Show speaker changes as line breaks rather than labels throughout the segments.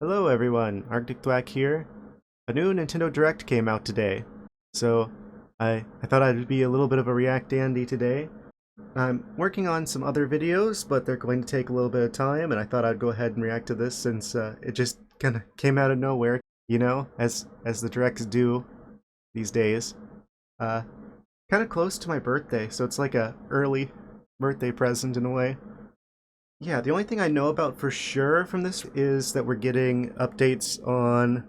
Hello everyone, ArcticThwack here. A new Nintendo Direct came out today, so I thought I'd be a little bit of a React Andy today. I'm working on some other videos, but they're going to take a little bit of time, and I thought I'd go ahead and react to this since it just kind of came out of nowhere, you know, as the Directs do these days. Kind of close to my birthday, so it's like a early birthday present in a way. Yeah, the only thing I know about for sure from this is that we're getting updates on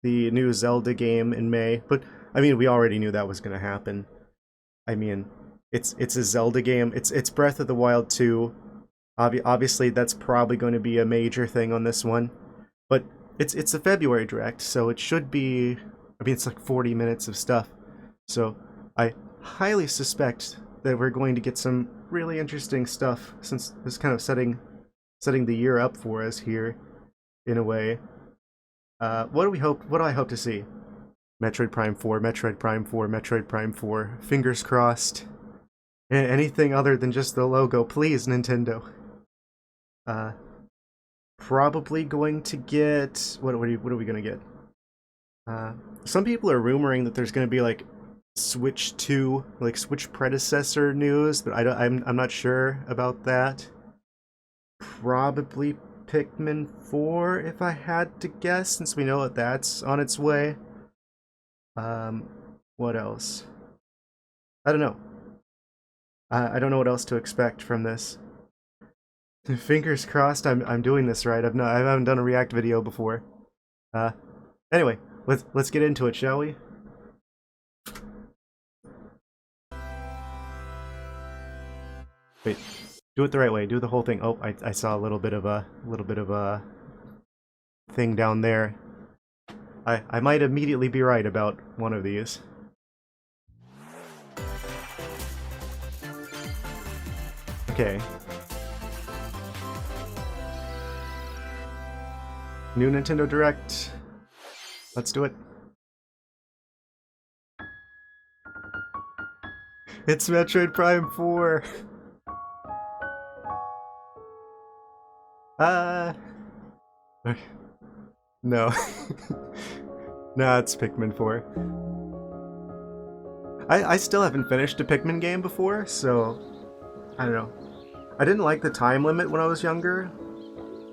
the new Zelda game in May. But I mean, we already knew that was going to happen. I mean, it's a Zelda game. It's Breath of the Wild 2. Obviously, that's probably going to be a major thing on this one. But it's a February Direct, so it should be. I mean, it's like 40 minutes of stuff. So I highly suspect that we're going to get some really interesting stuff, since it's kind of setting the year up for us here, in a way. What do I hope to see? Metroid Prime 4, Metroid Prime 4, Metroid Prime 4. Fingers crossed. Anything other than just the logo, please, Nintendo. Probably going to get what are we gonna get? Some people are rumoring that there's gonna be like Switch 2, like Switch predecessor news, but I'm not sure about that. Probably Pikmin 4 if I had to guess, since we know that that's on its way. What else? I don't know. I don't know what else to expect from this. Fingers crossed I'm doing this right. I haven't done a React video before. Anyway, let's get into it, shall we? Wait, do it the right way. Do the whole thing. Oh, I saw a little bit of a thing down there. I might immediately be right about one of these. Okay. New Nintendo Direct. Let's do it. It's Metroid Prime 4. No. No, it's Pikmin 4. I still haven't finished a Pikmin game before, so I don't know. I didn't like the time limit when I was younger,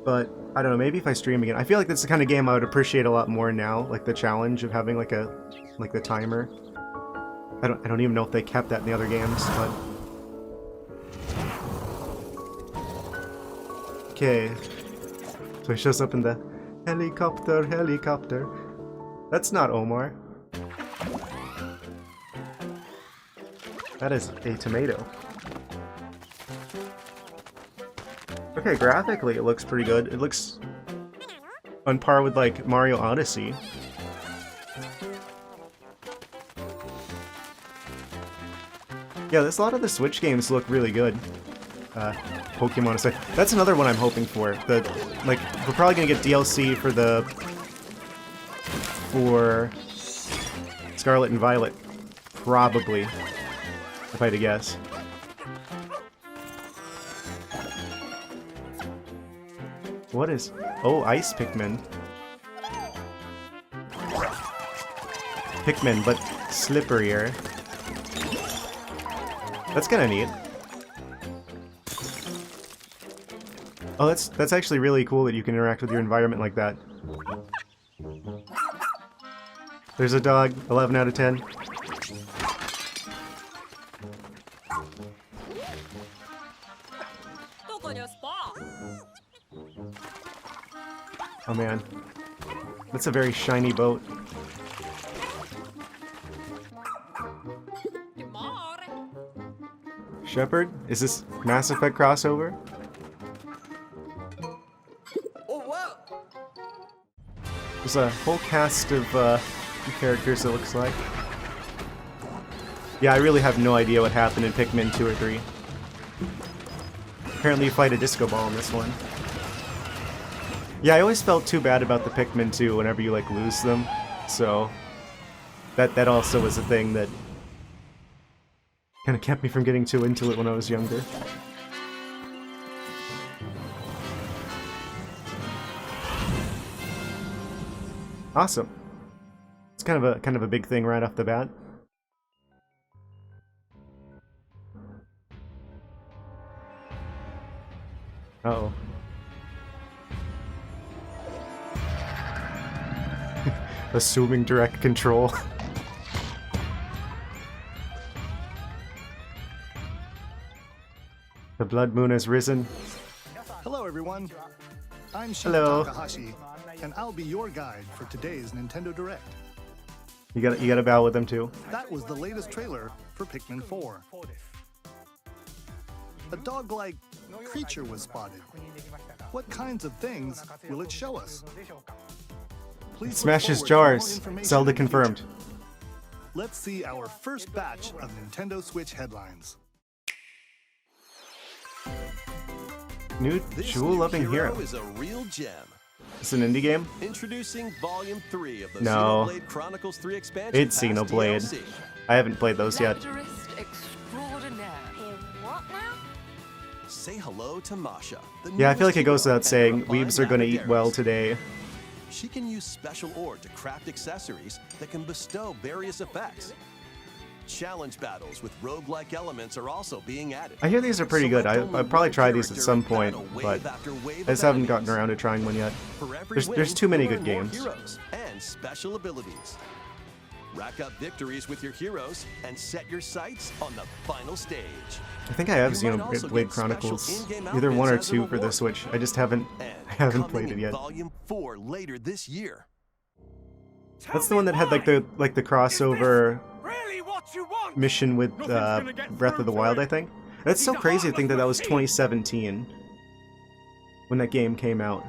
but I don't know, maybe if I stream again. I feel like that's the kind of game I would appreciate a lot more now, like the challenge of having like the timer. I don't even know if they kept that in the other games, but okay. So he shows up in the helicopter. That's not Omar. That is a tomato. Okay, graphically it looks pretty good. It looks on par with like Mario Odyssey. Yeah, a lot of the Switch games look really good. Pokemon aside. That's another one I'm hoping for. We're probably gonna get DLC for Scarlet and Violet. Probably. If I had to guess. What is... Oh, Ice Pikmin. Pikmin, but slipperier. That's kinda neat. Oh, that's actually really cool that you can interact with your environment like that. There's a dog, 11 out of 10. Oh man, that's a very shiny boat. Shepard? Is this Mass Effect crossover? There's a whole cast of characters, it looks like. Yeah, I really have no idea what happened in Pikmin 2 or 3. Apparently you fight a disco ball in this one. Yeah, I always felt too bad about the Pikmin 2 whenever you, like, lose them. So, that also was a thing that kind of kept me from getting too into it when I was younger. Awesome. It's kind of a big thing right off the bat. Uh-oh. Assuming direct control. The blood moon has risen.
Hello everyone, I'm Shin
Hello.
Takahashi, and I'll be your guide for today's Nintendo Direct.
You gotta bow with them too.
That was the latest trailer for Pikmin 4. A dog-like creature was spotted. What kinds of things will it show us? Please
It smashes
look forward to more
jars.
information
Zelda
in the future.
confirmed.
Let's see our first batch of Nintendo Switch headlines.
New
This
jewel-loving
new
hero.
is a real gem.
It's an indie game?
Introducing Volume 3 of the
No.
Xenoblade Chronicles 3 expansion
It's
pass
Xenoblade.
DLC.
I haven't played those yet.
Raptorist extraordinaire.
What now?
Say hello to Masha. The
Yeah, I feel like it goes
newest
without
hero
saying,
and her
weebs are gonna eat
refined
well
lapidaries.
today.
She can use special ore to craft accessories that can bestow various effects. Challenge battles with roguelike elements are also being added.
I hear these are pretty good.
Select only
I'll probably
one
try these at
character
some
and
point,
battle
but
wave after wave
I just
of
haven't gotten
enemies.
around to trying one yet.
For every
There's
win,
too many
you
good
earn more
games.
heroes and special abilities. Rack up victories with your heroes and set your sights on the final stage.
I think I have
You might also
Xenoblade
get special
Chronicles,
in-game
either one or
outfits as a
two for the
reward.
Switch. I just haven't
And
I haven't
coming
played it
in
yet.
Volume 4 later this year.
That's the one that had like the crossover mission with Breath of the Wild, I think. That's so crazy to think that that was 2017 when that game came out.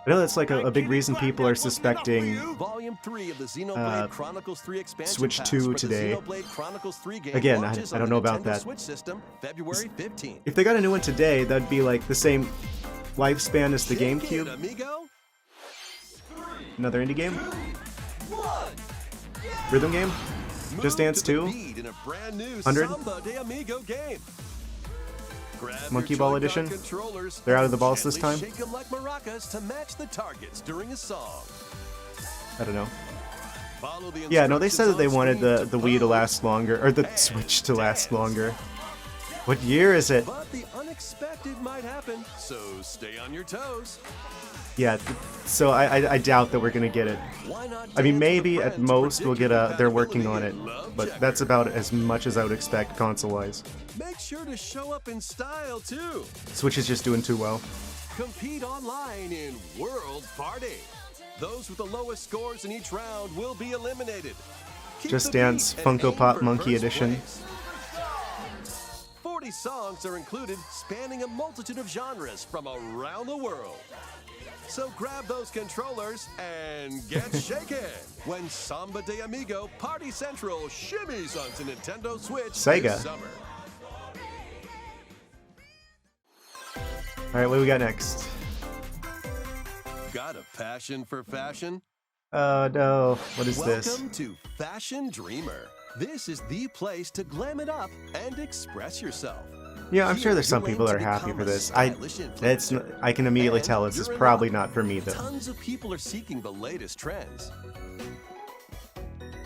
I know that's like a big reason people are suspecting
Volume 3 of the Xenoblade Chronicles 3 expansion
Switch
pass
2
for the
today.
Xenoblade Chronicles 3 game
Again,
launches
I
on
don't
the
know about
Nintendo
that.
Switch system February 15th.
If they got a new one today, that'd be like the same lifespan as the
Shake it,
GameCube.
amigo.
Another indie game? Rhythm game? Just
Move
Dance
to the
2?
beat in a brand new
100?
Samba de Amigo game. Grab
Monkey
your
Ball
Joy-Con
Edition?
controllers
They're out of the
and
balls this
gently
time?
Shake 'em like maracas to match the targets during a song.
I don't know.
Follow the
Yeah, no, they said that they
instructions
wanted
on screen
the Wii to
pose
last longer, or the
and
Switch to last
dance.
longer. What year is it?
But the unexpected might happen, so stay on your toes.
Yeah, so I doubt that we're gonna get it.
Why not
I mean,
dance with
maybe
a
at
friend to
most we'll
predict
get
your
a. They're working on
compatibility
it,
in Love
but
Checker.
that's about as much as I would expect console-wise.
Make sure to show up in style too.
Switch is just doing too well.
Compete online in World Party. Those with the lowest scores in each round will be eliminated. Keep
Just
the
Dance
beat and
Funko
aim
Pop
for
Monkey
first
Edition.
place. 40 songs are included, spanning a multitude of genres from around the world. So grab those controllers and get shaken when Samba de Amigo Party Central shimmies onto Nintendo Switch
Sega.
this summer.
Alright, what do we got next?
Got a passion for fashion?
Oh no, what is this?
Welcome to Fashion Dreamer. This is the place to glam it up and express yourself.
Yeah, I'm sure there's some
You'll
people that are
aim to
happy
become
for
a
this.
stylish
It's
influencer.
I can immediately
And
tell this is
you're in
probably
luck.
not for me though.
Tons of people are seeking the latest trends.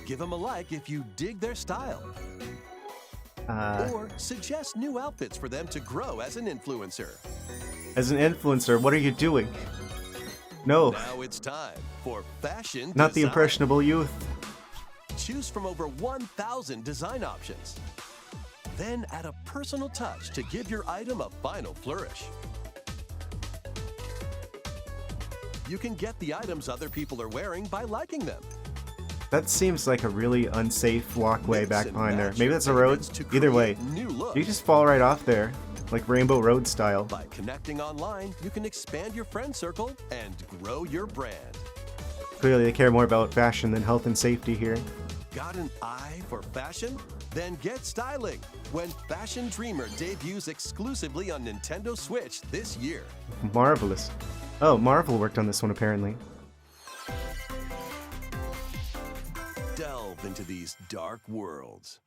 Give them a like if you dig their style. Or suggest new outfits for them to grow as an influencer.
As an influencer, what are you doing? No,
Now it's time for fashion
not the
design.
impressionable youth.
Choose from over 1,000 design options. Then add a personal touch to give your item a final flourish. You can get the items other people are wearing by liking them.
That seems like a really unsafe walkway
Mix
back
and
behind there.
match
Maybe
your
that's a road?
favorites to
Either way,
create new looks.
you just fall right off there, like Rainbow Road style.
By connecting online, you can expand your friend circle and grow your brand.
Clearly they care more about fashion than health and safety here.
Got an eye for fashion? Then get styling when Fashion Dreamer debuts exclusively on Nintendo Switch this year.
Marvelous. Oh, Marvel worked on this one apparently.
Delve into these dark worlds.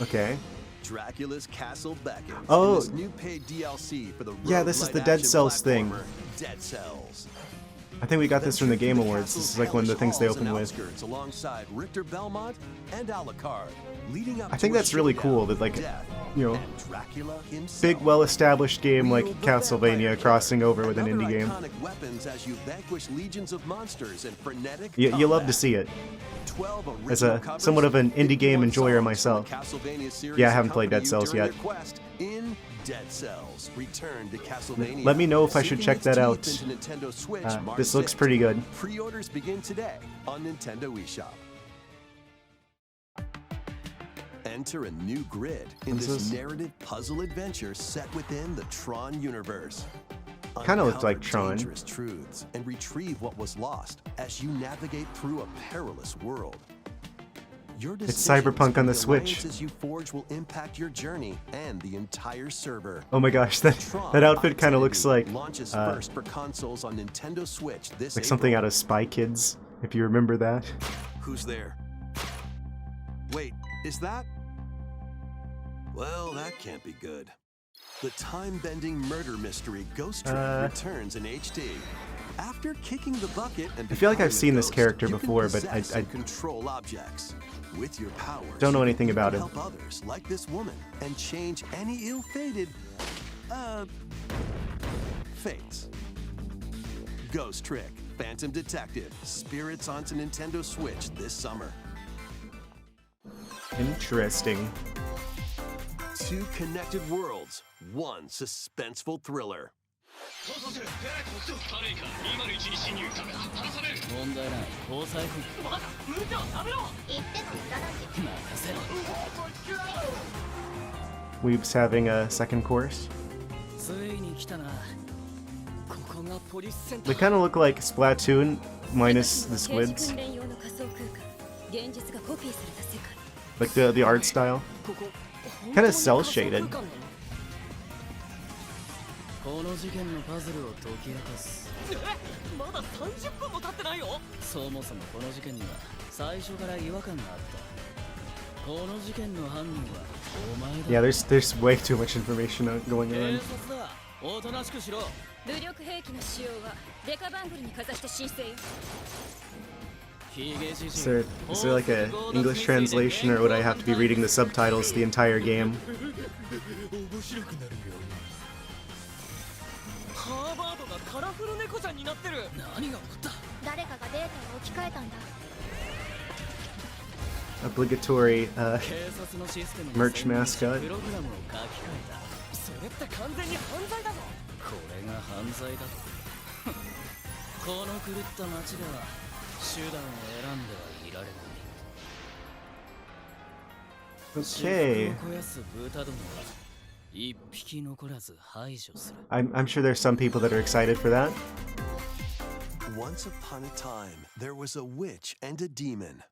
Okay.
Dracula's Castle beckons
Oh.
in this new paid DLC for the
Yeah, this is
roguelite
the Dead
action
Cells thing.
platformer Dead Cells.
I think we got this from the Game Awards. This is like one of the things they open with.
Alongside Richter Belmont and Alucard, leading up
I think
to a
that's really
showdown
cool that, like,
with death
you know,
and Dracula himself.
big, well-established game like
Wield the
Castlevania
vampire
crossing over with an
and
indie
other
game.
iconic weapons as you vanquish legions of monsters in frenetic
You love to
combat.
see it.
12
As
original
a
covers,
somewhat of an indie game
51
enjoyer
songs
myself.
from the Castlevania series
Yeah, I haven't played
accompany
Dead Cells
you during
yet.
your quest in Dead Cells. Return to Castlevania.
Let me know if I should
Sinking
check
its
that
teeth
out.
into Nintendo Switch March
This looks
6th.
pretty good.
Pre-orders begin today on Nintendo eShop. Enter a new grid in
What's
this
this?
narrative puzzle adventure set within the Tron universe.
Kinda looked like
Uncover
Tron.
dangerous truths and retrieve what was lost as you navigate through a perilous world. Your
It's Cyberpunk on the Switch.
alliances you forge will impact your journey and the entire server.
Oh my gosh, that
Tron
outfit kind of looks like
Identity launches first for consoles on Nintendo Switch this
like something
April.
out of Spy Kids, if you remember that.
Who's there? Wait, is that? Well, that can't be good. The time-bending murder mystery Ghost Trick returns in HD. After kicking the bucket and
I feel like I've
becoming a
seen this
ghost,
character
you can
before, but
possess
I
and control objects. With your powers,
don't know
you
anything
can
about him.
help others, like this woman, and change any ill-fated, fates. Ghost Trick, Phantom Detective, Spirits onto Nintendo Switch this summer.
Interesting.
Two connected worlds, one suspenseful thriller.
問題ない搭載不まだ無茶を食べろ言っても無駄だし任せろ
Weeb's having a second course.
ついに来たなここがポリスセンタ
They
ー
kind of look like Splatoon minus the squids,
訓練用の仮想空間現実がコピーされた世界
like the art style.
ここ
Kind of cell shaded.
この事件のパズルを解き明かすまだ30分も経ってないよそもそもこの事件には最初から違和感があったこの事件の犯人はお前だ
Yeah, there's way too much information going
警
on.
察だおとなしくしろ
武力兵器の使用はデカバングルにかざして申請よ
Is there like a English translation, or would I have to be reading the subtitles the entire game?
ハーバードがカラフル猫ちゃんになってる何が起こった
誰かがデータを置き換えたんだ
Obligatory
警察のシステムに
merch mascot.
プログラムを書き換えたそれって完全に犯罪だぞこれが犯罪だとこの狂った街では手段を選んではいられない
Okay.
私服を肥やす豚どもは一匹残らず排除する
I'm sure there's some people that are excited for that.
Once upon a time, there was a witch and a demon.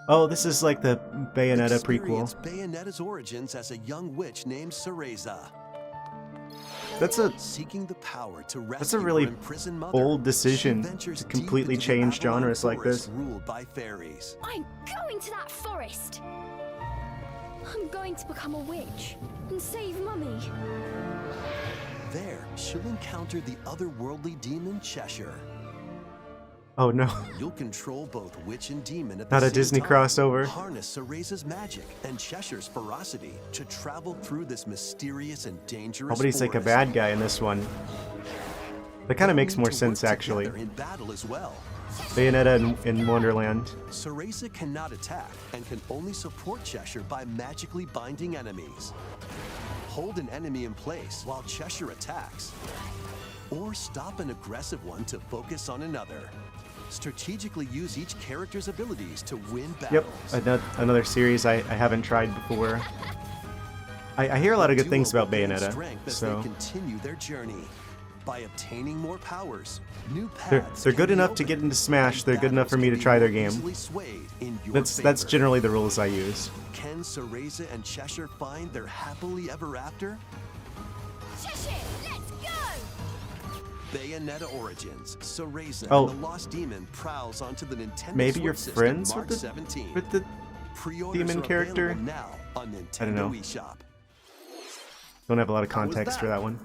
Oh, this is like the Bayonetta prequel.
Experience Bayonetta's origins as a young witch named Cereza.
That's a
Seeking the power to rescue
That's a really
her imprisoned mother,
bold decision
she ventures
to completely
deep into the
change
Avalon
genres like
forest
this.
Ruled by fairies.
I'm going to that forest I'm going to become a witch and save Mummy
There, she'll encounter the otherworldly demon Cheshire.
Oh no,
You'll control both witch and demon at
not
the
a
same
Disney
time.
crossover.
Harness Cereza's magic and Cheshire's ferocity to travel through this mysterious and dangerous
Nobody's like a
forest.
bad guy in this one. That kind of makes more
To
sense
work
actually.
together in battle as well.
Bayonetta in Wonderland.
Cereza cannot attack and can only support Cheshire by magically binding enemies. Hold an enemy in place while Cheshire attacks. Or stop an aggressive one to focus on another. Strategically use each character's abilities to win
Yep,
battles.
another series I haven't tried before. I hear a lot of good things about Bayonetta,
As
so
they continue their journey. By obtaining more powers, new
they're
paths
good
can be
enough to get
opened,
into Smash.
and
They're good enough for me to
battles
try their
can be
game.
easily swayed in your
That's
favor.
generally the rules I use.
Can Cereza and Cheshire find their happily ever after?
Cheshire, let's go
Bayonetta Origins, Cereza
Oh.
and the Lost Demon prowls onto the Nintendo
Maybe
Switch
you're
system
friends
March
with
17.
the
Pre-orders
demon
are
character?
available now on Nintendo
I don't know.
eShop.
Don't have a lot of
How was
context for
that?
that one.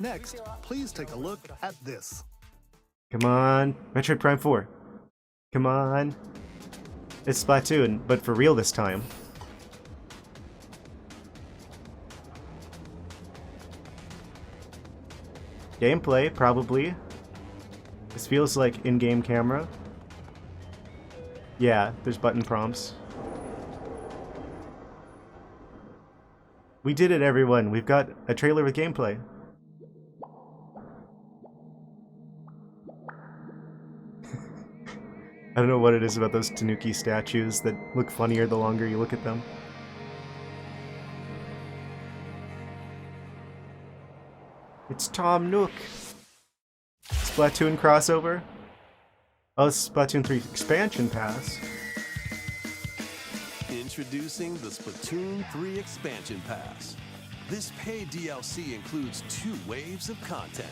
Next, please take a look at this.
Come on. Metroid Prime 4. Come on. It's Splatoon, but for real this time. Gameplay, probably. This feels like in-game camera. Yeah, there's button prompts. We did it, everyone. We've got a trailer with gameplay. I don't know what it is about those Tanuki statues that look funnier the longer you look at them. It's Tom Nook. Splatoon crossover. Oh, Splatoon 3 expansion pass.
Introducing the Splatoon 3 Expansion Pass. This paid DLC includes 2 waves of content.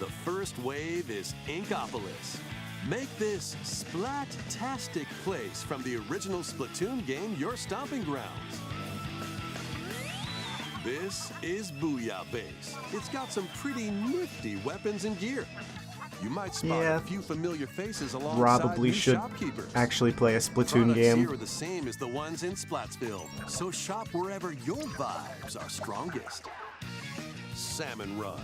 The first wave is Inkopolis. Make this splat-tastic place from the original Splatoon game your stomping grounds. This is Booyah Base. It's got some pretty nifty weapons and gear. You might spot a few familiar faces alongside
probably
new
should
shopkeepers.
actually play a Splatoon
Products
game.
here are the same as the ones in Splatsville, so shop wherever your vibes are strongest. Salmon Run,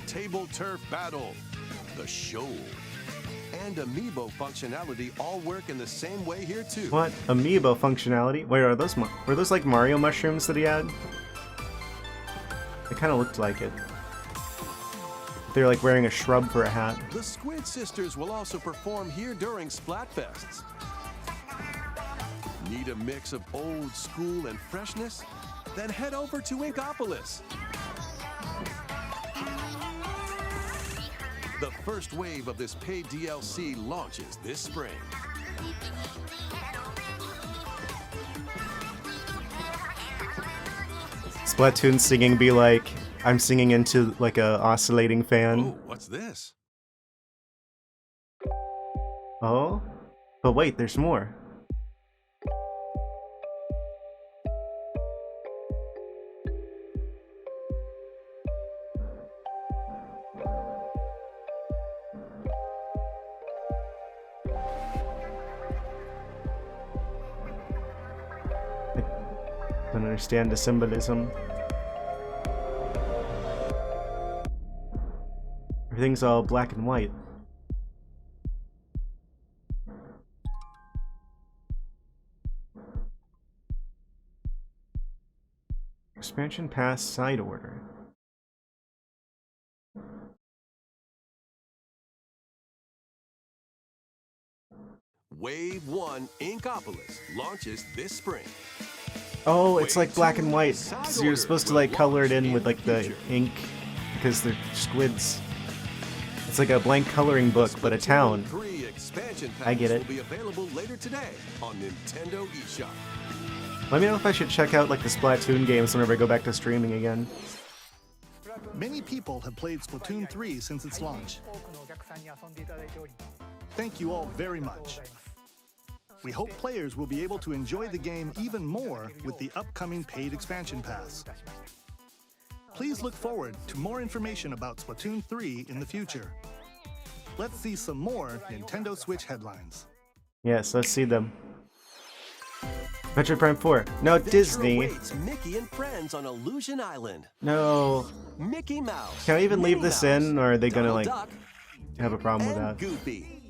Table Turf Battle, The Shoal, and Amiibo functionality all work in the same way here too.
What? Amiibo functionality? Wait, are those were those like Mario mushrooms that he had? It kind of looked like it. They're like wearing a shrub for a hat.
The Squid Sisters will also perform here during Splatfests. Need a mix of old school and freshness? Then head over to Inkopolis. The first wave of this paid DLC launches this spring.
Splatoon singing be like, I'm singing into like a oscillating fan.
Oh, what's this?
Oh? But wait, there's more. I don't understand the symbolism. Everything's all black and white. Expansion pass side order.
Wave 1 Inkopolis launches this spring.
Oh, it's like black and white. So you're supposed to like color it in with like the ink because they're squids. It's like a blank coloring book, but a town. I get it.
Will be available later today on Nintendo eShop.
Let me know if I should check out like the Splatoon games whenever I go back to streaming again.
Many people have played Splatoon 3 since its launch. Thank you all very much. We hope players will be able to enjoy the game even more with the upcoming paid expansion pass. Please look forward to more information about Splatoon 3 in the future. Let's see some more Nintendo Switch headlines.
Yes, let's see them. Metroid Prime 4. No, Disney.
Awaits Mickey and friends on Illusion Island.
No.
Mickey Mouse.
Can I even leave
Minnie
this
Mouse,
in, or are they gonna
Donald
like
Duck,
have a problem with
and
that?
Goofy.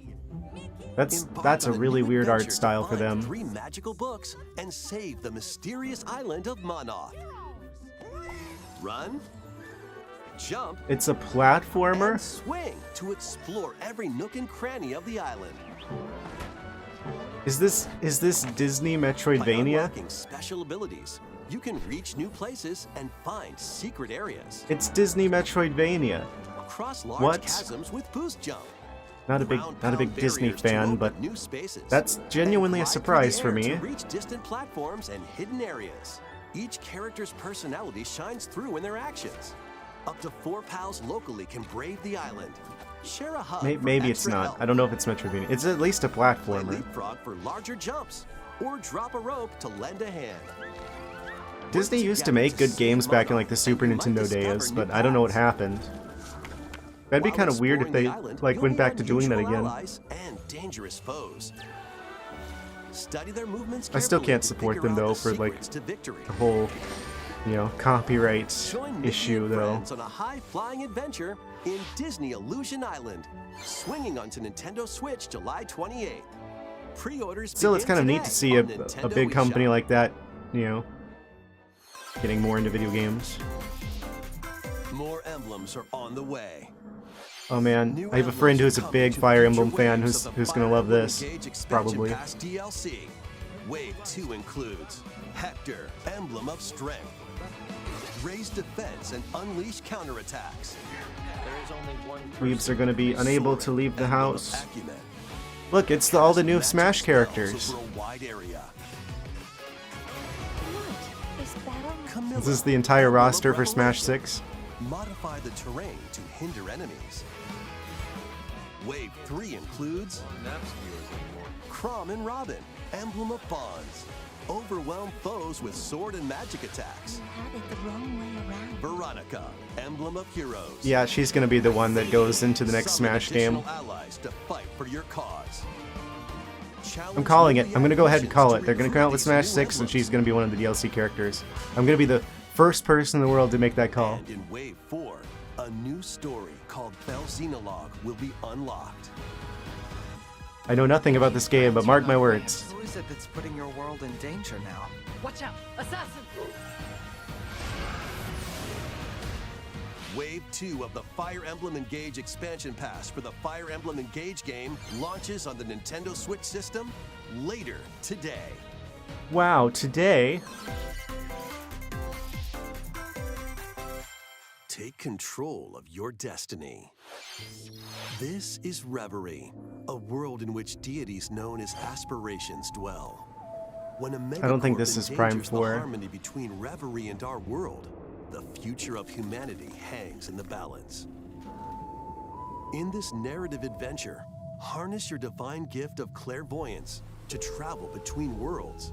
That's
Embark
a
on
really
new
weird art
adventure to
style for
find
them.
3 magical books and save the mysterious island of Monoth. Run, jump,
It's a platformer?
and swing to explore every nook and cranny of the island.
Is this Disney
By
Metroidvania?
unlocking special abilities, you can reach new places and find secret areas.
It's Disney Metroidvania.
Cross large
What?
chasms with boost jump.
Not a big Disney
barriers to
fan,
open
but
new spaces.
that's genuinely a
And glide through
surprise
the
for
air
me.
To reach distant platforms and hidden areas. Each character's personality shines through in their actions. Up to 4 pals locally can brave the island. Share a hug for
Maybe it's
extra
not.
help.
I don't know if it's Metroidvania. It's at least a
Play
platformer.
leapfrog for larger jumps, or drop a rope to lend a hand.
Disney used to make good games back in like the Super Nintendo days, but I don't know what happened. That'd be
While
kind of weird if
exploring
they
the island,
like
you'll
went
meet
back to doing that
unusual
again.
allies and dangerous foes. Study their movements
I still
carefully
can't
to
support
figure
them
out
though
the
for like
secrets to victory.
the whole, you know, copyright
Join Mickey
issue
and
though.
friends on a high-flying adventure in Disney Illusion Island, swinging onto Nintendo Switch July 28th. Pre-orders
Still, it's
begin
kind of neat
today
to see a
on Nintendo
big company
eShop.
like that, you know, getting more into video games.
More emblems are on the way.
Oh man,
New
I have a friend who's a
emblems
big
come
Fire
to
Emblem
future
fan
waves
who's
of the
gonna
Fire
love
Emblem
this,
Engage Expansion
probably.
Pass DLC. Wave 2 includes Hector, Emblem of Strength, Raise Defense and Unleash Counterattacks,
Weebs are gonna be unable to leave the
Emblem of
house.
Acumen,
Look, it's all the new
Cast
Smash
magic
characters.
spells over a wide area.
What is better?
Camilla,
This is the entire
Emblem of
roster for Smash
Revelation.
6.
Modify the terrain to hinder enemies. Wave 3 includes Chrom and Robin, Emblem of Bonds. Overwhelm foes with sword and magic attacks.
You had it the wrong way around.
Veronica, Emblem of Heroes.
Yeah, she's gonna be the one that goes into the next
Summon
Smash game.
additional allies to fight for your cause.
I'm calling it. I'm gonna go ahead and call
Challenge
it. They're gonna come out with
these new
Smash 6 and
emblems.
she's gonna be one of the DLC characters. I'm gonna be the first person in the world to make that call.
And in Wave 4, a new story called Bell Xenologue will be unlocked.
I know nothing about this game, but mark my words.
Who is it that's putting your world in danger now?
Watch out! Assassin!
Wave 2 of the Fire Emblem Engage expansion pass for the Fire Emblem Engage game launches on the Nintendo Switch system later today.
Wow, today?
Take control of your destiny. This is Reverie, a world in which deities known as aspirations dwell. When a
I don't think
megacorp
this is Prime
endangers the
4.
harmony between Reverie and our world, the future of humanity hangs in the balance. In this narrative adventure, harness your divine gift of clairvoyance to travel between worlds.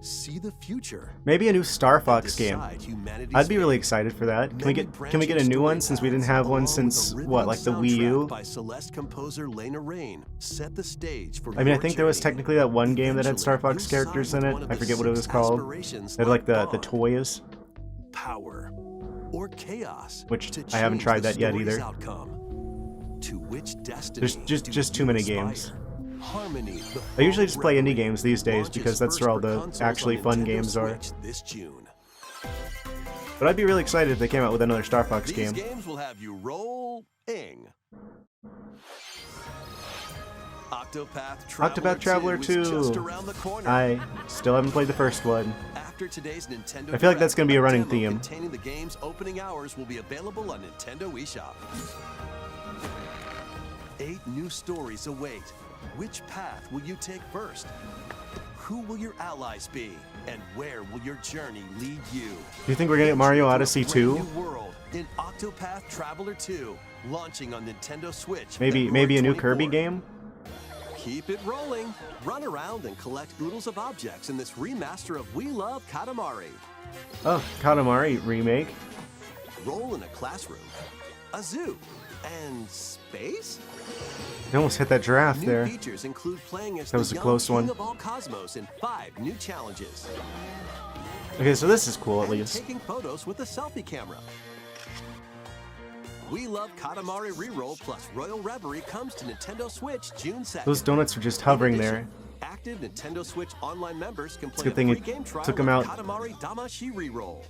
See the future.
Maybe a new Star Fox game.
Decide humanity's
I'd be really
fate.
excited for that. Can we
Many
get a new one
branching
since we didn't
story
have one
paths, along with
since
a
what,
rhythmic
like the Wii
soundtrack
U?
by Celeste composer Lena Raine set the stage for
I mean, I
your
think there was
journey.
technically that one game that had Star
Eventually,
Fox
you
characters
sign
in
with
it.
one of
I
the
forget what it
6
was called.
aspirations
They had like the
bond,
toys,
power, or chaos,
which
to
I haven't
change
tried
the
that yet
story's
either.
Outcome. To which destiny
There's
do
just too
you
many
aspire?
games.
Harmony, the
I usually just play indie
Reverie
games these days
launches
because that's
first
where all
for
the
consoles
actually
on
fun
Nintendo
games are.
Switch this June.
But I'd be really excited if they came out with another Star Fox
These
game.
games will have you rolling.
Octopath Traveler 2.
is just around the corner.
I still haven't played the first one.
After today's Nintendo
I feel like that's gonna be a
Direct,
running
demo
theme.
containing the game's opening hours will be available on Nintendo eShop. 8 new stories await. Which path will you take first? Who will your allies be? And where will your journey lead you?
Do you think we're gonna get Mario Odyssey 2?
Brand new world in Octopath Traveler 2, launching on Nintendo Switch.
Maybe
February
a new
24th.
Kirby game?
Keep it rolling. Run around and collect oodles of objects in this remaster of We Love Katamari.
Oh, Katamari remake.
Roll in a classroom, a zoo, and space?
I almost hit that giraffe
New
there.
features include playing as
That was
the
a
young
close
king
one.
of all cosmos in 5 new challenges.
Okay, so this is cool at
And
least.
taking photos with a selfie camera. We Love Katamari Reroll plus Royal Reverie comes to Nintendo Switch June 2nd.
Those donuts are just hovering
In
there.
addition, active Nintendo Switch online members can play
good
a
thing
free
it
game trial
took
with
'em out.
Katamari Damashi Reroll.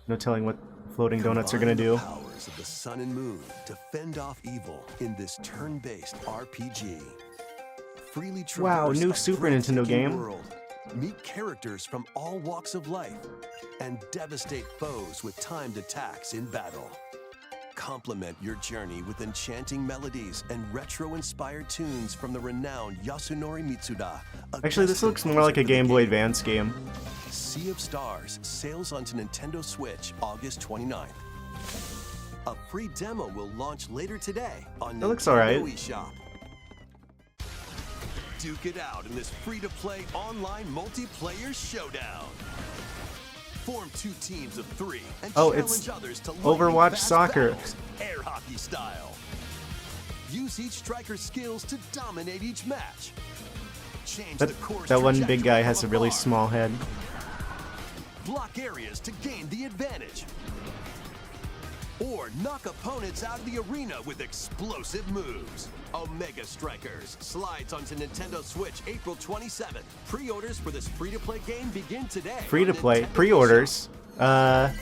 No telling what floating donuts are gonna
Combine the
do.
powers of the sun and moon to fend off evil in this turn-based RPG. Freely
Wow,
traverse
new
a
Super Nintendo
breathtaking
game.
world. Meet characters from all walks of life and devastate foes with timed attacks in battle. Complement your journey with enchanting melodies and retro-inspired tunes from the renowned Yasunori Mitsuda. a
Actually, this
guest
looks more
composer
like a
for the
Game Boy
game.
Advance game.
Sea of Stars sails onto Nintendo Switch August 29th. A free demo will launch later today on
That looks
Nintendo
alright.
eShop. Duke it out in this free-to-play online multiplayer showdown. Form 2 teams of 3 and
Oh,
challenge
it's
others to
Overwatch
lightning-fast
Soccer.
battles, air hockey style. Use each striker's skills to dominate each match. Change the course
That one big
trajectory
guy
of
has a
car.
really small head.
Block areas to gain the advantage. Or knock opponents out of the arena with explosive moves. Omega Strikers slides onto Nintendo Switch April 27th. Pre-orders for this free-to-play game begin today.
Free to
on
play.
Nintendo
Pre-orders.
eShop.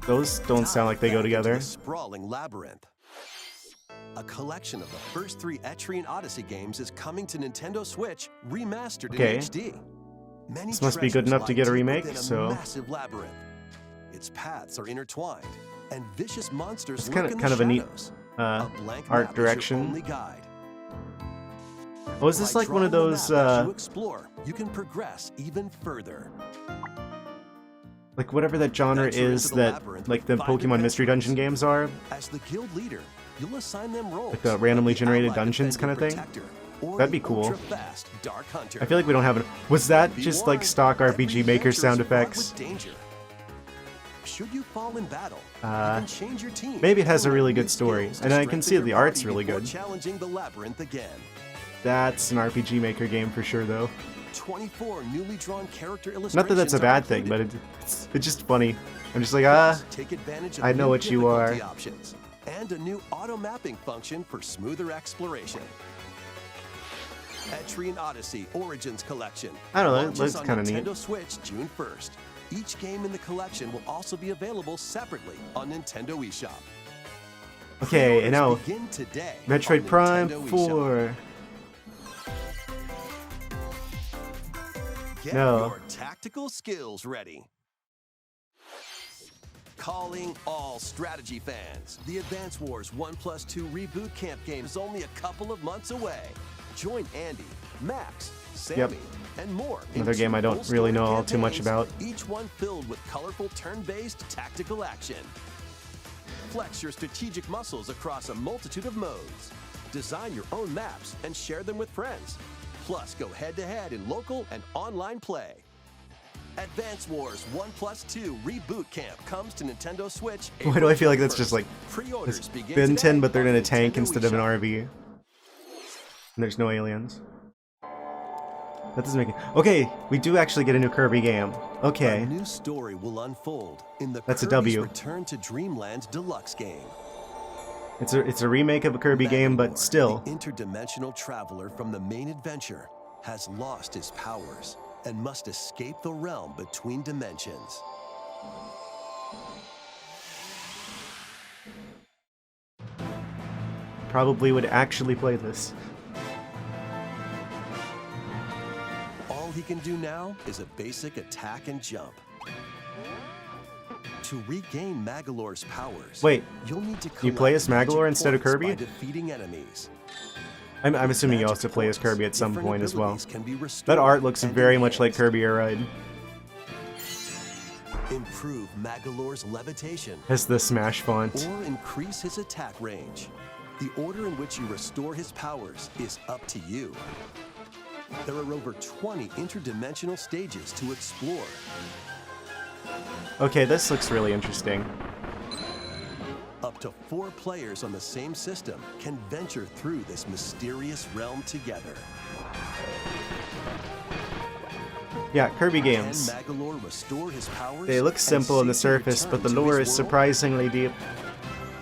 Those don't sound like they go
Dive into
together.
the sprawling labyrinth. A collection of the first 3 Etrian Odyssey games is coming to Nintendo Switch, remastered
Okay.
in HD. Many
This must be good
treasures
enough to
lie
get a
deep
remake,
within a
so-
massive labyrinth. Its paths are intertwined, and vicious monsters
It's
lurk in
kind
the
of a neat
shadows. A blank
art
map is your
direction.
only guide.
Oh, is this
By
like one of
drawing the
those,
map as you explore, you can progress even further.
like whatever that genre
Venture into
is
the
that,
labyrinth
like the
with 5
Pokemon Mystery Dungeon
adventurers.
games are?
As the guild leader, you'll assign them roles.
Like the randomly
the
generated
Allied
dungeons
Defender
kind of thing?
Protector, or
That'd be
the
cool.
ultra-fast Dark Hunter.
I feel like we don't have it. Was that
Be
just like
warned,
stock
every
RPG Maker
adventure is
sound
fraught
effects?
with danger. Should you fall in battle, you
Uh,
can change your team.
maybe it has a
or
really
new
good story,
skills to
and I can
strengthen
see that the
your
art's
body
really
before
good.
Challenging the labyrinth again.
That's an RPG Maker game for sure, though.
24 newly drawn character illustrations.
Not that that's a
are
bad thing, but
included.
it's just funny. I'm just like, ah,
Take advantage of
I know
new
what you
difficulty
are.
options and a new auto mapping function for smoother exploration. Etrian Odyssey Origins Collection.
I don't know, it
launches
looks
on
kinda neat.
Nintendo Switch June 1st. Each game in the collection will also be available separately on Nintendo eShop.
okay, and now
Pre-orders begin today
Metroid
on
Prime
Nintendo eShop.
4.
Get
No.
your tactical skills ready. Calling all strategy fans. The Advance Wars 1+2 Reboot Camp game is only a couple of months away. Join Andy, Max, Sammy, and more. in
Another game
2
I don't
full
really
story
know all too much
campaigns,
about.
Each one filled with colorful turn-based tactical action. Flex your strategic muscles across a multitude of modes. Design your own maps and share them with friends. Plus, go head-to-head in local and online play. Advance Wars 1+2 Reboot Camp comes to Nintendo Switch.
Why do I feel like that's just like
Pre-orders
it's
begin
Ben
today
10, but they're in a
on
tank
Nintendo
instead of an
eShop.
RV. And there's no aliens. That doesn't make it. Okay, we do actually get a new Kirby game. Okay.
A new story will unfold in the
That's a
Kirby's
W.
Return to Dreamland Deluxe game.
It's a remake of a Kirby game, but
Magnor,
still.
the interdimensional traveler from the main adventure, has lost his powers and must escape the realm between dimensions.
Probably would actually play this.
All he can do now is a basic attack and jump. To regain Magolor's powers,
Wait,
you'll need to
you play
collect
as Magolor
magic
instead of
points
Kirby?
by defeating enemies.
I'm assuming you
Magic
also play as
points,
Kirby at some
different
point as well.
abilities can be
That
restored
art looks
and
very much like
enhanced.
Kirby Air Ride.
Improve Magolor's levitation
Has the Smash font.
or increase his attack range. The order in which you restore his powers is up to you. There are over 20 interdimensional stages to explore.
Okay, this looks really interesting.
Up to 4 players on the same system can venture through this mysterious realm together.
Yeah, Kirby
Can
games.
Magolor restore his powers?
They look
and
simple on the
safely
surface,
return
but the
to
lore
his
is
world?
surprisingly deep.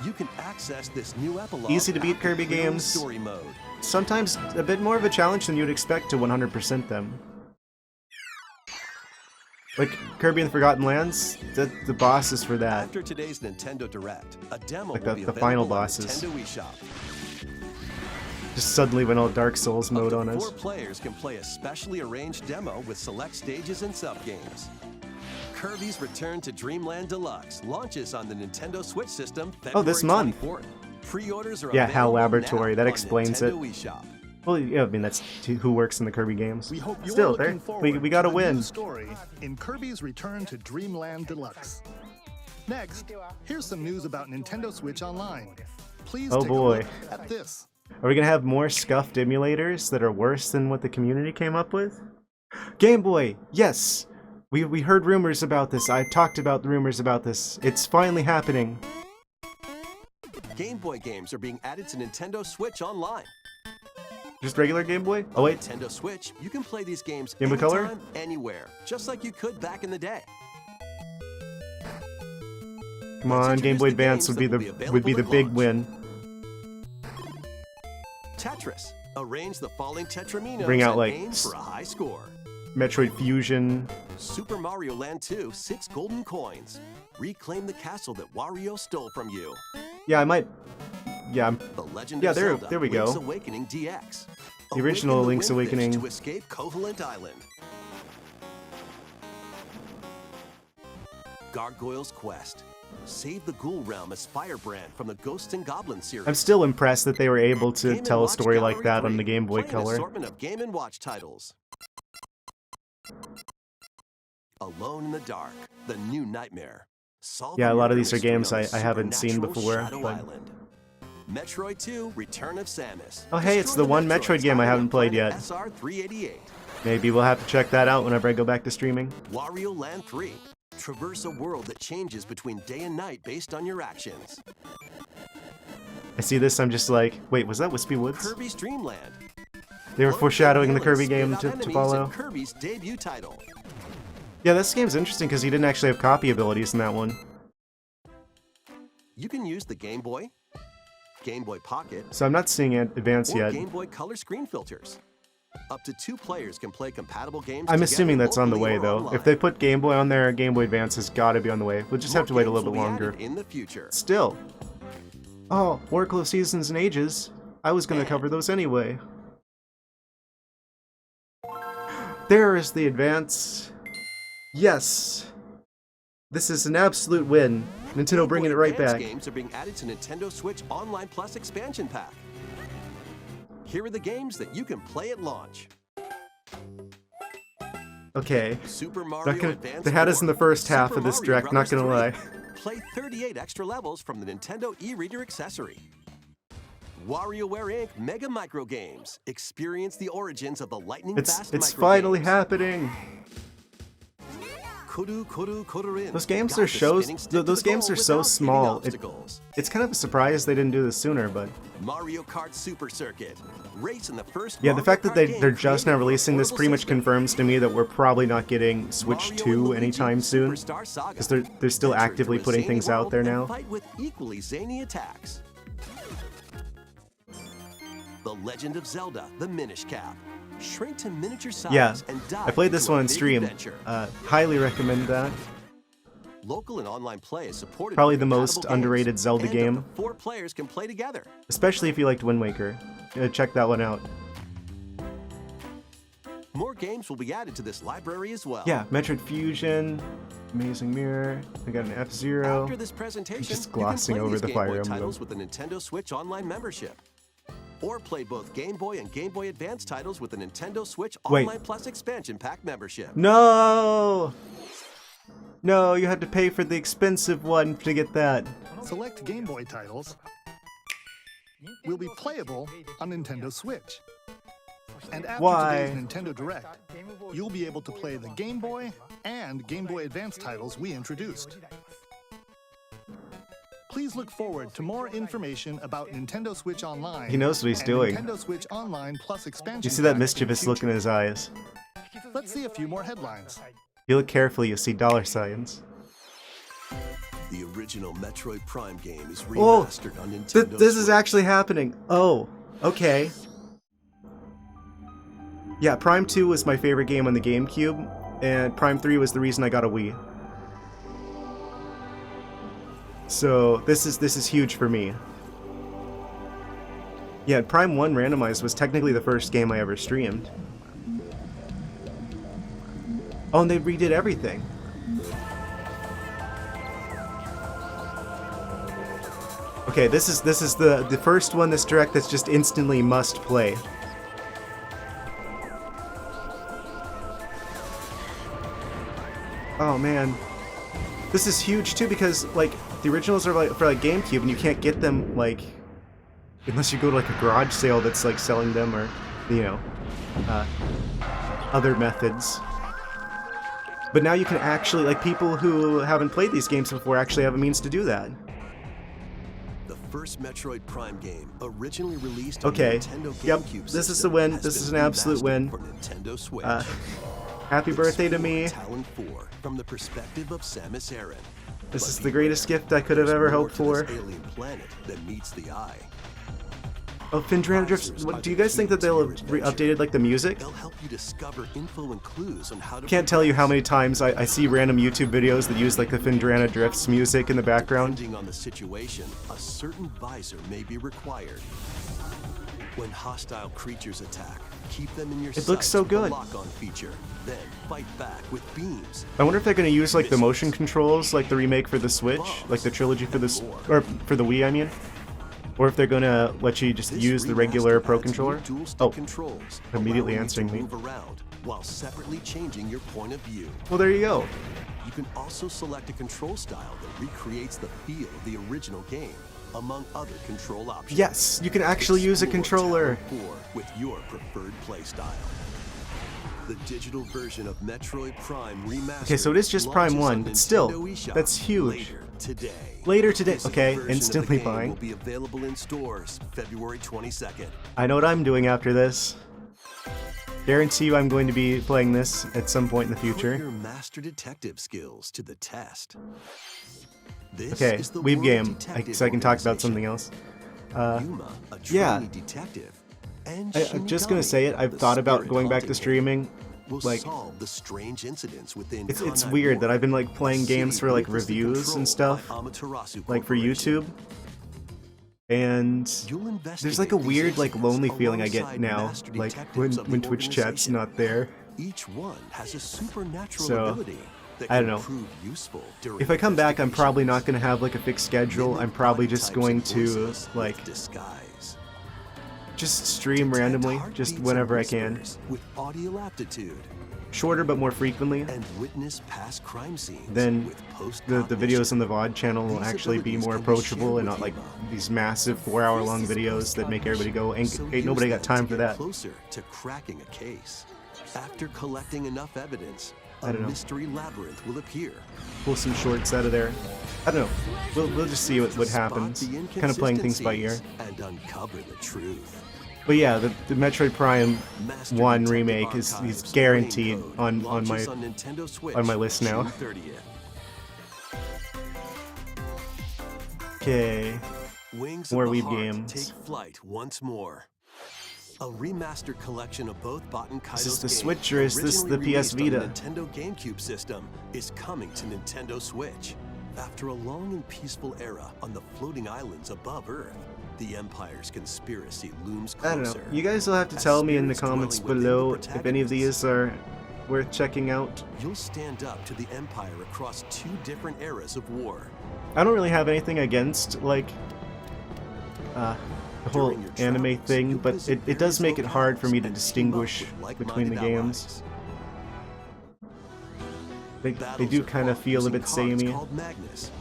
You can access this new epilogue
Easy to beat
after
Kirby
clearing
games.
Story mode.
Sometimes a bit more of a challenge than you'd expect to 100% them. Like Kirby and the Forgotten Lands, the bosses for that.
After today's Nintendo Direct, a demo
Like
will
the
be
final
available on
bosses.
Nintendo eShop.
Just suddenly went all Dark Souls
Up
mode
to
on
4
us.
players can play a specially arranged demo with select stages and sub-games. Kirby's Return to Dreamland Deluxe launches on the Nintendo Switch system February
Oh, this month.
24th. Pre-orders are
Yeah, HAL
available
Laboratory,
now
that
on
explains it.
Nintendo eShop.
Well, yeah, I mean that's who works in the Kirby games.
We hope you're
Still,
looking
there,
forward
we gotta
to the new
win.
story in Kirby's Return to Dreamland Deluxe. Next, here's some news about Nintendo Switch Online. Please
Oh
take
boy.
a look at this.
Are we gonna have more scuffed emulators that are worse than what the community came up with? Game Boy, yes! We heard rumors about this. I talked about the rumors about this. It's finally happening.
Game Boy games are being added to Nintendo Switch Online.
Just regular Game Boy? Oh wait,
Nintendo Switch, you can play these games
Game Boy
anytime,
Color?
anywhere, just like you could back in the day.
come on, Game Boy Advance would be the big win.
Tetris. Arrange the falling tetraminos
Bring out,
and
like,
aim for a high score.
Metroid Fusion.
Super Mario Land 2, 6 golden coins. Reclaim the castle that Wario stole from you.
Yeah, I might. Yeah,
The Legend
Yeah,
of
there-
Zelda,
there we
Link's
go.
Awakening DX.
The original
Awaken the
Link's
Windfish
Awakening.
to escape Koholint Island. Gargoyle's Quest. Save the Ghoul Realm as Firebrand from the Ghosts and Goblins series.
I'm still impressed that they were able to
Game &
tell a
Watch
story like
Gallery
that on
3.
the Game Boy
Play an
Color.
assortment of Game & Watch titles. Alone in the Dark, the new nightmare. Solve
Yeah, a lot of these are
mystery
games
on the
I haven't seen
supernatural
before,
Shadow
but-
Island. Metroid 2: Return of Samus.
Oh, hey, it's
Destroy
the one
Metroids
Metroid game I
hiding
haven't
on
played
planet
yet.
SR-388.
Maybe we'll have to check that out whenever I go back to streaming.
Wario Land 3. Traverse a world that changes between day and night based on your actions.
I see this, I'm just like, wait, was that Wispy Woods?
Kirby's Dream Land.
They were
Clone
foreshadowing the
Villains
Kirby
spit
game
out
to
enemies in
follow.
Kirby's debut title.
Yeah, this game's interesting because he didn't actually have copy abilities in that one.
You can use the Game Boy, Game Boy Pocket,
So I'm not seeing it advance
or
yet.
Game Boy Color screen filters. Up to 2 players can play compatible games.
I'm
together
assuming that's on the
locally
way
or
though.
online.
If they put Game Boy on there, Game Boy Advance has gotta be on the way. We'll just
More
have to wait a
games
little bit
will be
longer.
added in the future.
Still. Oh, Oracle of Seasons and Ages. I was gonna cover those anyway. There is the Advance. Yes! This is an absolute win. Nintendo
Game
bringing
Boy
it right
Advance
back.
Games are being added to Nintendo Switch Online Plus expansion pack. Here are the games that you can play at launch.
Okay.
Super Mario Advance
They had us
4,
in the first half
Super
of this
Mario
direct, not
Brothers
gonna
3.
lie.
Play 38 extra levels from the Nintendo e-reader accessory. WarioWare Inc. Mega Micro Games. Experience the origins of the lightning-fast
It's
micro
finally
games.
happening.
Kuru Kuru Kururin.
Those games
Guide
are
the
shows.
spinning stick to
Those
the
games
goal
are so
without hitting
small.
obstacles.
It's kind of a surprise they didn't do this sooner, but
Mario Kart Super Circuit. Race in the first
yeah, the
Mario
fact that
Kart
they're
game
just
created
now
for
releasing this
portable
pretty much
system.
confirms to me that we're probably not getting Switch
Mario and
2
Luigi
anytime soon,
Superstar Saga.
because they're still
Venture
actively
through a
putting
zany
things out
world
there
and
now.
Fight with equally zany attacks. The Legend of Zelda: The Minish Cap. Shrink to miniature size
Yeah,
and dive
I played this
into a
one on
big
stream.
adventure.
Highly recommend that.
Local and online play is supported.
Probably
with
the most
compatible games,
underrated Zelda
and up to
game.
4 players can play together.
Especially if you liked Wind Waker. Check that one out.
More games will be added to this library as well.
Yeah, Metroid Fusion, Amazing Mirror, I got an F-Zero.
After this presentation,
Just
you can
glossing
play
over
these
the
Game
Fire
Boy
Emblem.
titles with the Nintendo Switch Online membership. Or play both Game Boy and Game Boy Advance titles with the Nintendo Switch
Wait.
Online Plus expansion pack membership.
No! No, you had to pay for the expensive one to get that.
Select Game Boy titles will be playable on Nintendo Switch. And after
Why?
today's Nintendo Direct, you'll be able to play the Game Boy and Game Boy Advance titles we introduced. Please look forward to more information about Nintendo Switch Online.
He knows what he's
and
doing.
Nintendo Switch Online Plus expansion.
You see that
pack in
mischievous
the
look in
future.
his eyes.
Let's see a few more headlines.
You look carefully, you see dollar signs.
The original Metroid Prime game is
Oh,
remastered on Nintendo
this is
Switch.
actually happening. Oh, okay. Yeah, Prime 2 was my favorite game on the GameCube, and Prime 3 was the reason I got a Wii. So this is huge for me. Yeah, Prime 1 Randomized was technically the first game I ever streamed. Oh, and they redid everything. Okay, this is the first one this direct that's just instantly must play. Oh man. This is huge too because like the originals are like for like GameCube and you can't get them like unless you go to like a garage sale that's like selling them or you know other methods. But now you can actually, like, people who haven't played these games before actually have a means to do that.
The first Metroid Prime game, originally released
Okay.
on the Nintendo
Yep.
GameCube
This is
system,
a win.
has
This is
been
an absolute
remastered
win.
for Nintendo Switch.
Happy birthday to me.
Talon 4 from the perspective of Samus Aran.
This
But
is the
beware,
greatest gift I could have
there's
ever
more
hoped
to this
for.
alien planet than meets the eye.
Oh, Findrana Drifts. Do you guys think that they'll have updated, like, the music?
They'll help you discover info and clues on how to
Can't tell you how many times I see random YouTube videos that use, like, the Findrana Drifts music in the background.
Depending on the situation, a certain visor may be required. When hostile creatures attack, keep them in your sights.
It looks so
with the
good.
lock-on feature. Then fight back with beams.
I wonder if they're gonna use, like, the motion controls, like the remake for the Switch, like the trilogy for the or for the Wii, I mean, or if they're gonna let you just
This
use the regular
remaster
Pro
adds new
controller.
dual-stick
Oh,
controls,
immediately
allowing you
answering
to
me.
move around while separately changing your point of view.
well, there you go.
You can also select a control style that recreates the feel of the original game, among other control options.
Yes, you can actually use a
Explore
controller.
Talon 4 with your preferred playstyle. The digital version of Metroid Prime Remastered.
Okay, so it is just Prime
launches
1,
on
but still,
Nintendo eShop
that's huge.
Later today.
Later today.
This
Okay,
version of the
instantly
game
buying.
Will be available in stores February 22nd.
I know what I'm doing after this. Guarantee you I'm going to be playing this at some point in the
Put
future.
your master detective skills to the test. This
Okay,
is the
Weeb
World
game,
Detective
so I can talk about
Organization.
something else.
Yuma, a
yeah.
trainee detective, and
I'm just gonna
Shinigami,
say it, I've
the
thought about
spirit
going back to
haunting him,
streaming.
will
Like,
solve the strange incidents within
it's
Kanai
weird that
Ward,
I've been, like, playing
a city
games for, like,
ruthlessly
reviews and
controlled
stuff,
by Amaterasu
like for
Corporation.
YouTube. And
You'll
there's, like, a
investigate these
weird, like, lonely
incidents
feeling I get
alongside
now,
master
like,
detectives of the
when Twitch chat's
organization.
not there.
Each one has a supernatural
So,
ability that
I
can
don't know.
prove useful during
If I come back, I'm probably not
investigations.
gonna have, like, a fixed schedule.
Mimic
I'm probably
body
just
types
going
and
to,
voices
like,
with disguise.
just stream
Detect
randomly,
heartbeats
just
and
whenever I can.
whispers with audio aptitude.
Shorter but more frequently.
And witness past crime scenes
Then
with
the videos on the VOD channel will
These
actually be
abilities
more
can be
approachable
shared
and
with
not like
Yuma.
these massive 4-hour-long videos that make everybody go, ain't
So
nobody
use
got
them
time
to
for
get
that.
Closer to cracking a case. After collecting enough evidence,
I
a
don't know.
mystery labyrinth will appear.
Pull some shorts out of there. I don't know. We'll just see what
Spot
happens.
the
Kind of playing things by ear.
inconsistencies And uncover the truth.
But yeah, the Metroid Prime
Master
1
Detective
remake is
Archives, the
guaranteed
Rain Code,
on
launches
my
on Nintendo Switch
on my list now.
June 30th.
Okay.
Wings
More
of the
Weeb
Heart
games.
take flight once more. A remastered collection of both Baten Kaido's
Is this the
games,
Switch or is this the
originally
PS
released on
Vita?
the Nintendo GameCube system, is coming to Nintendo Switch. After a long and peaceful era on the floating islands above Earth, the Empire's conspiracy looms
I don't
closer.
know. You guys will have to
As
tell me in the
spirits
comments
dwelling within the
below if any of these are worth checking out.
You'll stand up to the Empire across two different eras of war.
I don't really have anything against, like, the whole
During your
anime
travels,
thing,
you'll
but
visit
it does make it
various
hard for me to
locales and team up
distinguish
with
between the
like-minded
games.
allies.
They
Battles
do
are
kind of
fought
feel a
using
bit
cards
samey,
called Magnus.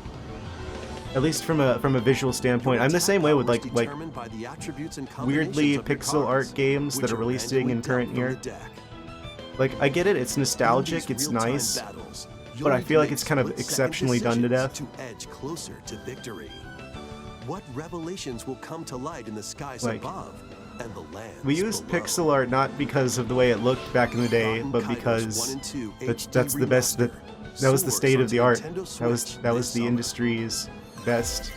at least from a visual standpoint.
Your
I'm the
attack
same way with
power is
like
determined by the attributes and
weirdly
combinations of your
pixel
cards,
art games that
which
are releasing in
randomly
current
dealt from
year.
the deck.
Like, I get it, it's
In
nostalgic,
these
it's
real-time
nice,
battles,
but
you'll
I
need to
feel like
make
it's kind of
split-second
exceptionally done to
decisions
death.
to edge closer to victory. What revelations will come to light in the skies
Like,
above and the lands
we used
below?
pixel art not because of the way it looked back in the day,
Baten
but
Kaido's
because
1 and 2
that's
HD
the best that was the
soars
state of
onto
the art.
Nintendo
That was
Switch
the
this summer.
industry's best.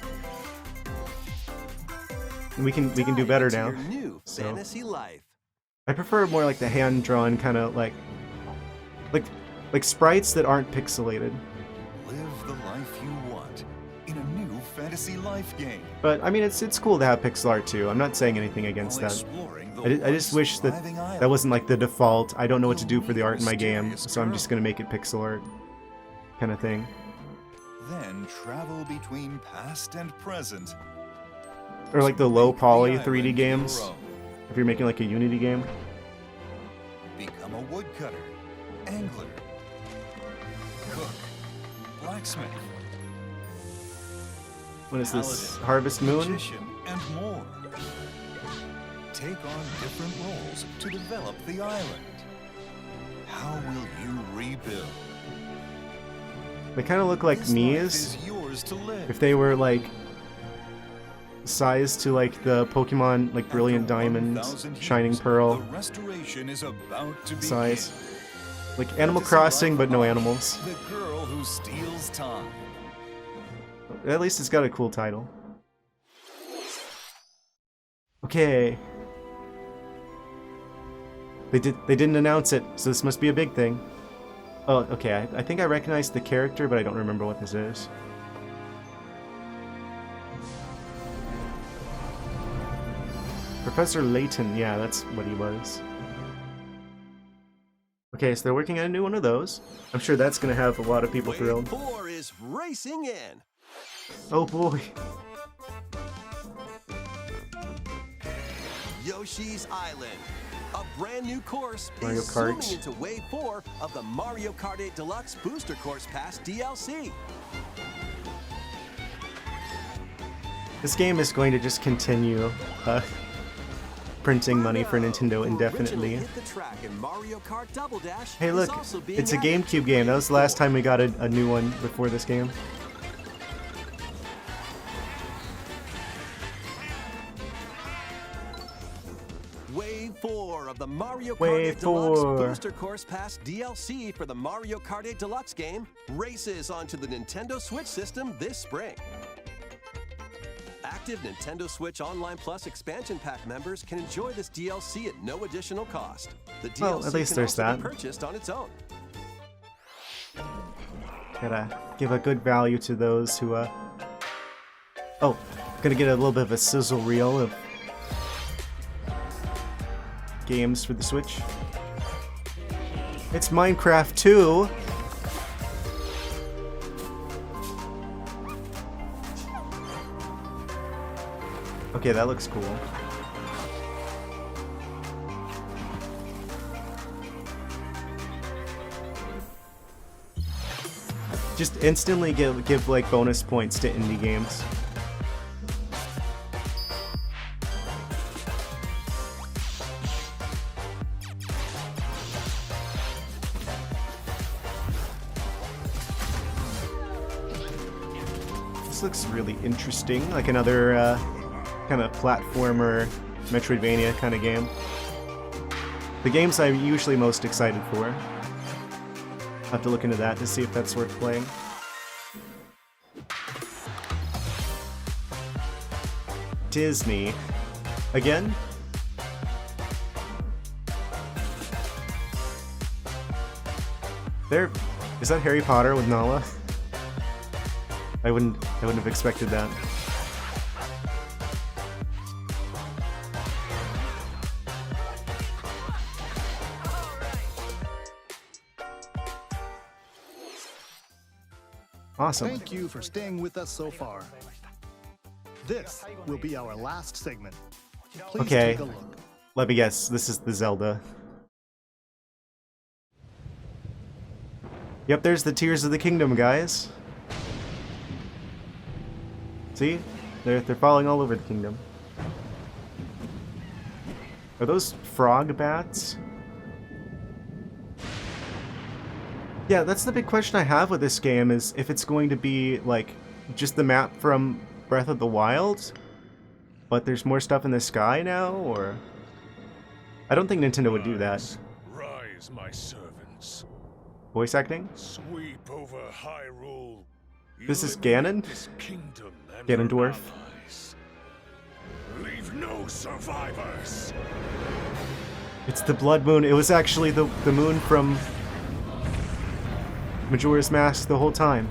And we can do
Dive
better
into
now.
your new
So
fantasy life.
I prefer more like the hand drawn kind of like sprites that aren't pixelated.
Live the life you want in a new fantasy life game.
But I mean, it's cool to have pixel art too. I'm not saying anything against
While
that.
exploring the
I just
once
wish that
thriving
that
island.
wasn't like the default. I don't know what to do for the
You'll
art in my
meet a
game,
mysterious
so I'm just
girl.
gonna make it pixel art, kind of thing.
Then travel between past and present.
Or like
to
the low
make
poly
the
3D
island
games.
your own.
If you're making like a Unity game.
Become a woodcutter, angler, cook, blacksmith,
What is this?
paladin,
Harvest Moon?
magician, and more. Take on different roles to develop the island. How will you rebuild?
They kind of look like
This life
Mii's.
is yours to live.
If they were like sized to like the Pokemon like Brilliant
After
Diamond,
1,000
Shining
years,
Pearl
the restoration is about to begin.
size. Like Animal
Fantasy
Crossing,
Life
but no
Live,
animals.
The girl who steals time.
At least it's got a cool title. Okay. They didn't announce it, so this must be a big thing. Oh, okay. I think I recognize the character, but I don't remember what this is. Professor Layton, yeah, that's what he was. Okay, so they're working on a new one of those. I'm sure that's gonna have a lot of people
Wave
thrilled.
4 is racing in.
Oh boy.
Yoshi's Island. A brand new course
Mario
is
Kart.
zooming into Wave 4 of the Mario Kart 8 Deluxe Booster Course Pass DLC.
This game is going to just continue printing money for Nintendo indefinitely.
Hit the track in Mario Kart Double Dash
Hey
is
look,
also being
it's a
added to
GameCube game. That was the
Wave
last
4.
time we got a new one before this game.
Wave 4 of the Mario Kart
Wave
8 Deluxe
4.
Booster Course Pass DLC for the Mario Kart 8 Deluxe game races onto the Nintendo Switch system this spring. Active Nintendo Switch Online Plus expansion pack members can enjoy this DLC at no additional cost. The DLC
Well, at least
can
there's
also be
that.
purchased on its own.
Gotta give a good value to those who, Oh, gonna get a little bit of a sizzle reel of games for the Switch. It's Minecraft 2! Okay, that looks cool. Just instantly give like bonus points to indie games. This looks really interesting, like another kind of platformer, Metroidvania kind of game. The games I'm usually most excited for. I'll have to look into that to see if that's worth playing. Disney. Again? There... Is that Harry Potter with Nala? I wouldn't have expected that. Awesome.
Thank you for staying with us so far. This will be our last segment. Please
Okay.
take a look.
Let me guess, this is the Zelda. Yep, there's the Tears of the Kingdom, guys. See? They're falling all over the kingdom. Are those frog bats? Yeah, that's the big question I have with this game, is if it's going to be, like, just the map from Breath of the Wild, but there's more stuff in the sky now, or... I don't think Nintendo would do that.
Rise, my servants.
Voice acting?
Sweep over Hyrule.
This is Ganon?
This kingdom and
Ganondorf.
her allies. Leave no survivors.
It's the Blood Moon. It was actually the moon from Majora's Mask the whole time.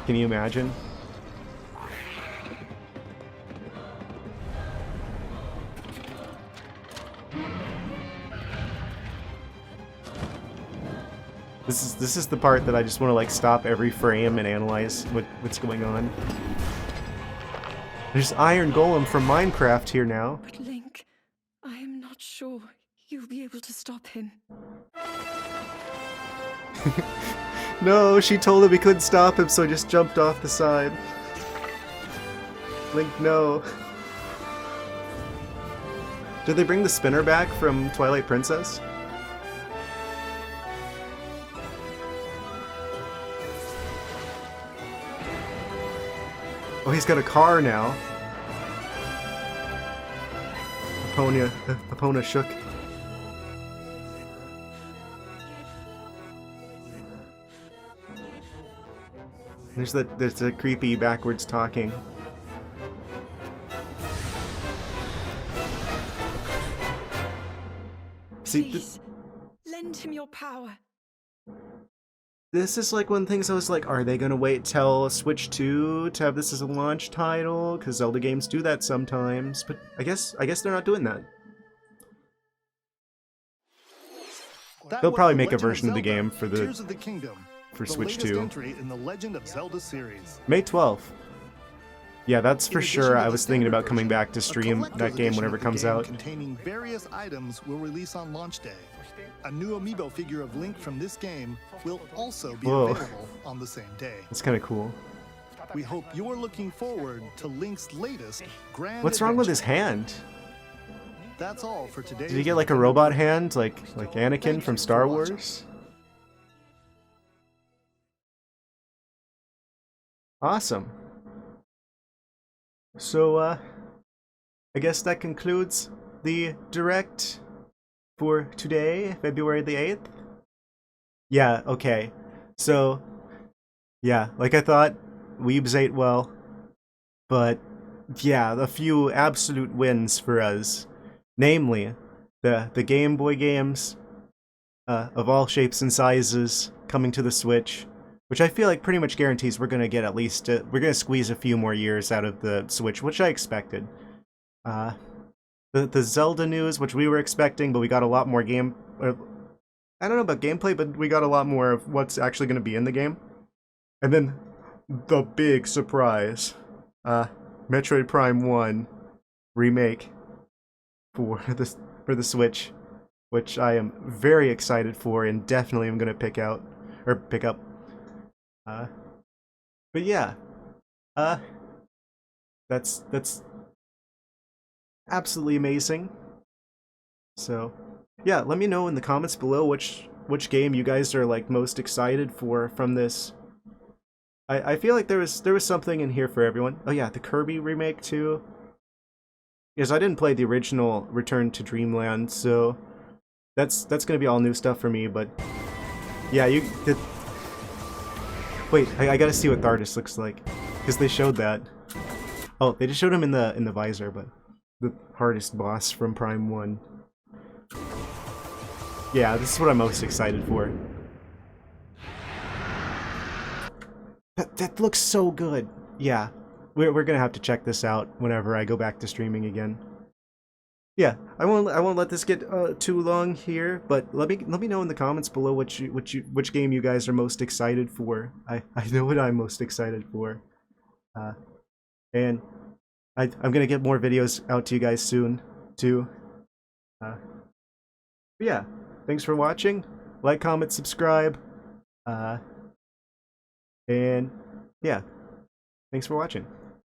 Can you imagine? This is the part that I just want to like stop every frame and analyze what's going on. There's Iron Golem from Minecraft here now.
But Link, I am not sure you'll be able to stop him.
No, she told him he couldn't stop him, so he just jumped off the side. Link, no. Did they bring the spinner back from Twilight Princess? Oh, he's got a car now. Epona shook. There's the creepy backwards talking. See,
Please, lend him your power.
this is like one of the things I was like, are they gonna wait till Switch 2 to have this as a launch title? Because Zelda games do that sometimes, but I guess they're not doing that. They'll probably make a version of the game for the
Tears of the Kingdom,
for
the
Switch
latest
2.
entry in the Legend of Zelda series.
May 12th. Yeah, that's for
In addition
sure.
to
I
the
was thinking
standard
about coming
version,
back to
a
stream
collector's
that game
edition
whenever
of
it
the
comes
game
out.
containing various items will release on launch day. A new amiibo figure of Link from this game will also be
Whoa.
available on the same day.
That's kind of cool.
We hope you're looking forward to Link's latest grand
What's wrong with his
adventure.
hand?
That's all for today.
Did he get like a robot hand, like Anakin from Star Wars? Awesome. So, I guess that concludes the Direct for today, February the 8th. Yeah, okay. So, yeah, like I thought, Weebs ate well. But, yeah, a few absolute wins for us. Namely, the Game Boy games of all shapes and sizes coming to the Switch, which I feel like pretty much guarantees we're going to get at least, we're going to squeeze a few more years out of the Switch, which I expected. The Zelda news, which we were expecting, but we got a lot more I don't know about gameplay, but we got a lot more of what's actually going to be in the game. And then the big surprise, Metroid Prime 1 remake for the Switch, which I am very excited for and definitely am going to pick up. But yeah, that's absolutely amazing. So, yeah, let me know in the comments below which game you guys are like most excited for from this. I feel like there was something in here for everyone. Oh yeah, the Kirby remake too. Because I didn't play the original Return to Dreamland, so that's gonna be all new stuff for me. But yeah, wait, I gotta see what Thardus looks like, because they showed that. Oh, they just showed him in the visor, but the hardest boss from Prime 1. Yeah, this is what I'm most excited for. That looks so good. Yeah, we're gonna have to check this out whenever I go back to streaming again. Yeah, I won't let this get too long here, but let me know in the comments below which game you guys are most excited for. I know what I'm most excited for, and I'm gonna get more videos out to you guys soon too. But yeah, thanks for watching. Like, comment, subscribe, and yeah, thanks for watching.